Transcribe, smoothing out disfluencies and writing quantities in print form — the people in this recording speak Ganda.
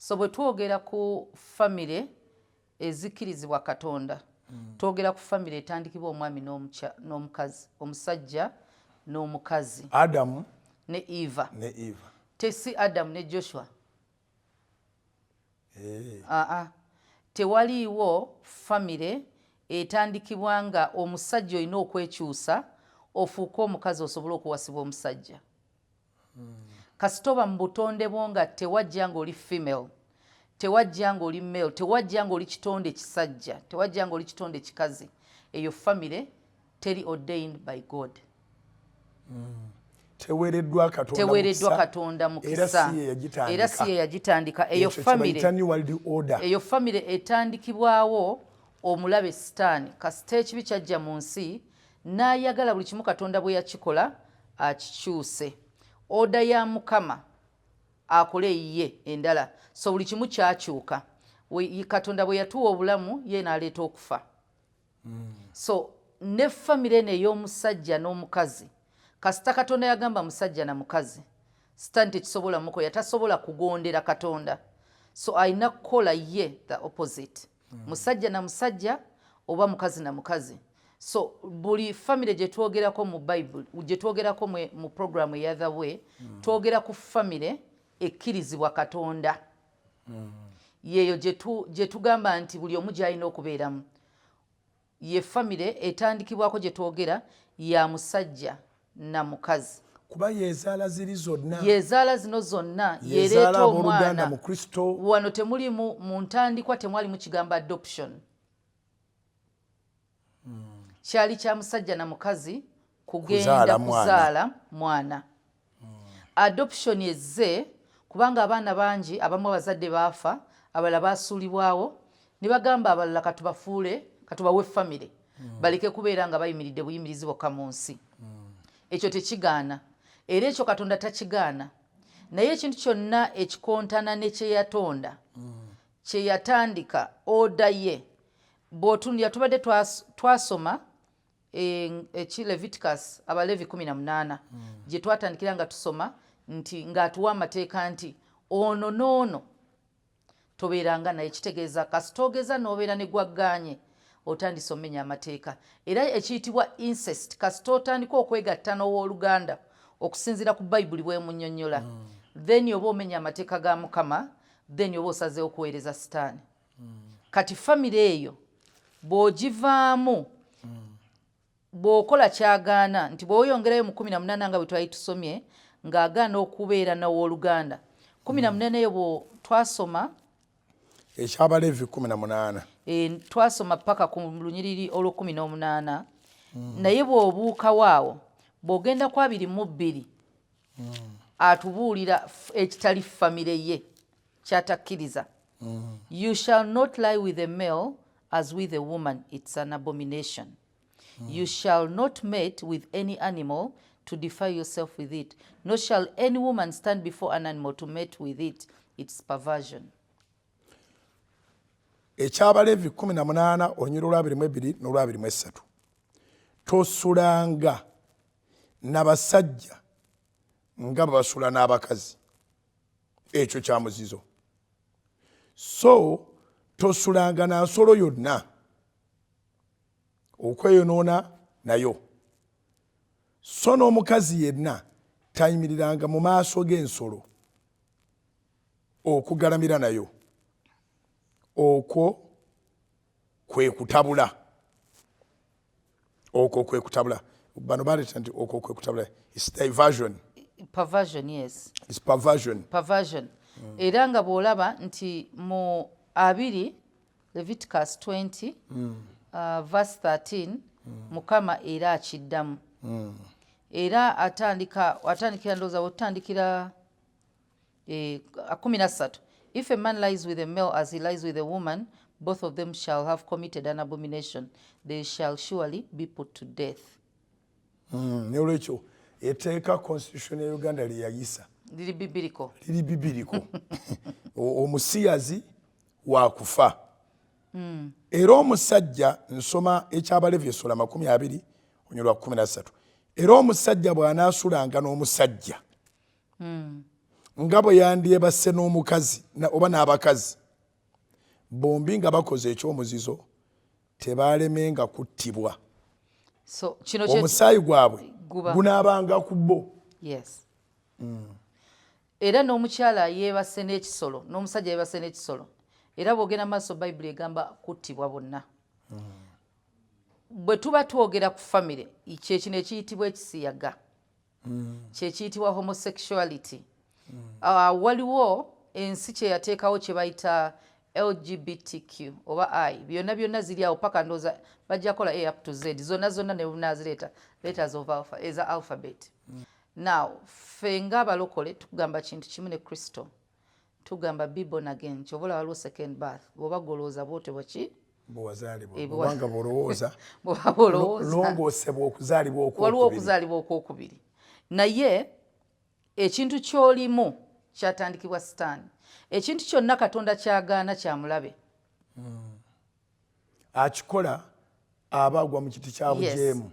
So bwe twogera ku family ezikkirizibwa Katonda twogera ku family etandikibwa omwami n'omukazi, omusajja n'omukazi, Adamu ne Eva. Tesi Adamu ne Joshua. Tewaliiwo family etandikibwa nga omusajja olina okwekyusa ofuuke omukazi osobole okuwasibwa omusajja. Kasitoba mu butonde bwo nga tewajja ng'oli female, tewajja ng'oli male, tewajja ng'oli kitonde kisajja, tewajja ng'oli kitonde kikazi, eyo family teri ordained by God. Tewereddwa Katonda mukisa era si ye yagitandika. Eyo family etandikibwawo omulabe Sitaani kasita ekibi kyajja mu nsi n'ayagala buli kimu Katonda bwe yakikola akikyuse. Oda ya Mukama akole ye endala, so buli kimu kyakyuka. Katonda bwe yatuwa obulamu ye n'aleeta okufa. So ne family eno ey'omusajja n'omukazi, kasita Katonda yagamba musajja na mukazi, Sitaani tekisobola mukola, tasobola kugondera Katonda, so alina kukola ye the opposite. Musajja na musajja oba mukazi na mukazi. So buli family gye twogerako mu Bible, gye twogerako mu program ya The Way, twogera ku family ekkirizibwa Katonda. Yeyo gye tugamba nti buli omu gy'alina okubeeramu. Ye family etandikibwako gye twogera ya musajja na mukazi. Kuba yezaala ziri zonna. Yezaala zino zonna yereeta omwana. Wano temuli mu ntandikwa temwali mu kigambo adoption. Kyali kya musajja na mukazi kugenda kuzaala mwana. Adoption ezze kubanga abaana bangi abamu abazadde baafa, abalala baasuulibwawo, ne bagamba abalala katubafuule, katubawe family, baleke kubeera nga bayimiridde buyimirizi bokka mu nsi. Ekyo tekigaana. Era ekyo Katonda takigaana. Naye ekintu kyonna ekikontana ne kye yatonda, kye yatandika oda ye, bw'otunuulira tubadde twasoma Leviticus Abalevi 18 gye twatandikira nga tusoma nti ng'atuwa amateeka nti ono n'ono tobeeranga naye, kitegeeza kasita ogeza n'obeera ne gwagganye otandise omenya amateeka. Era ekiyitibwa incest kasita otandika okwegatta n'owooluganda okusinziira ku Bayibuli bw'emunnyonnyola, then oba omenya amateeka ga Mukama, then oba osazeewo okuweereza Sitaani. Kati family eyo bw'ogivaamu, bw'okola kyagaana nti bw'oyongerayo mu 18 nga bwe twali tusomye ng'agaana okubeera n'owooluganda. 18 eyo bwe twasoma eky'Abaleevi 18 twasoma paka ku lunyiriri olw'18, naye bw'obuukawo awo bw'ogenda ku 22 atubuulira ekitali family ye kyatakkiriza. You shall not lie with a male as with a woman, it's an abomination. You shall not mate with any animal to defile yourself with it, nor shall any woman stand before an animal to mate with it, it's perversion. Eky'Abaleevi 18 olunyiriri olw'22 n'olw'23, tosulanga n'abasajja nga babasula n'abakazi, ekyo kya muzizo. So tosulanga na nsolo yonna, okweyonoona nayo. So n'omukazi yenna tayimiriranga mu maaso g'ensolo okugalamira nayo. Okwo kwe kutabula. Bano baleeta nti okwo kwe kutabula. It's diversion. Perversion, yes. It's perversion. Era nga bw'olaba nti mu 2 Leviticus 20 verse 13 Mukama era akiddamu. Era atandikira ndowooza bw'otandikira 13. If a man lies with a male as he lies with a woman, both of them shall have committed an abomination. They shall surely be put to death. Neolwekyo etteeka constitution ya Uganda lyeyayisa liri bibiriko. Omusiyazi wa kufa. Era omusajja, nsoma eky'Abaleevi essula 20 onyolwa 13. Era omusajja bw'anaasulanga n'omusajja nga bwe yandyebasse n'omukazi oba n'abakazi bombi nga bakoze ekyomuzizo tebalemenga kuttibwa. Omusaayi gwabwe gunaabanga ku bo. Yes. Era n'omukyala yeebase n'ekisolo n'omusajja yeebase n'ekisolo era bw'ogenda maaso bayibuli egamba kuttibwa bonna. Bwe tuba twogera ku famire kyekino ekiyitibwa ekisiyaga kyekiyitibwa homosexuality. Waliwo ensi kye yateekawo kye bayita LGBTQ oba I byonna ziri awo paka ndooza bajja kola A up to Z zonna ne bunazireeta letters of alpha as a alphabet. Now ffe ng'abalokole tugamba kintu kimu ne Kristo tugamba be born again kyobola waliwo second birth bw'oba golooza bwotebwa ki bw'obanga bw'olowooza longoosebwa waliwo okuzaalibwa okwokubiri. Naye ekintu ky'olimu kyatandikibwa Sitaani. Ekintu kyonna Katonda kyagaana kya mulabe. Akikola aba agwa mu kiti kya bujeemu.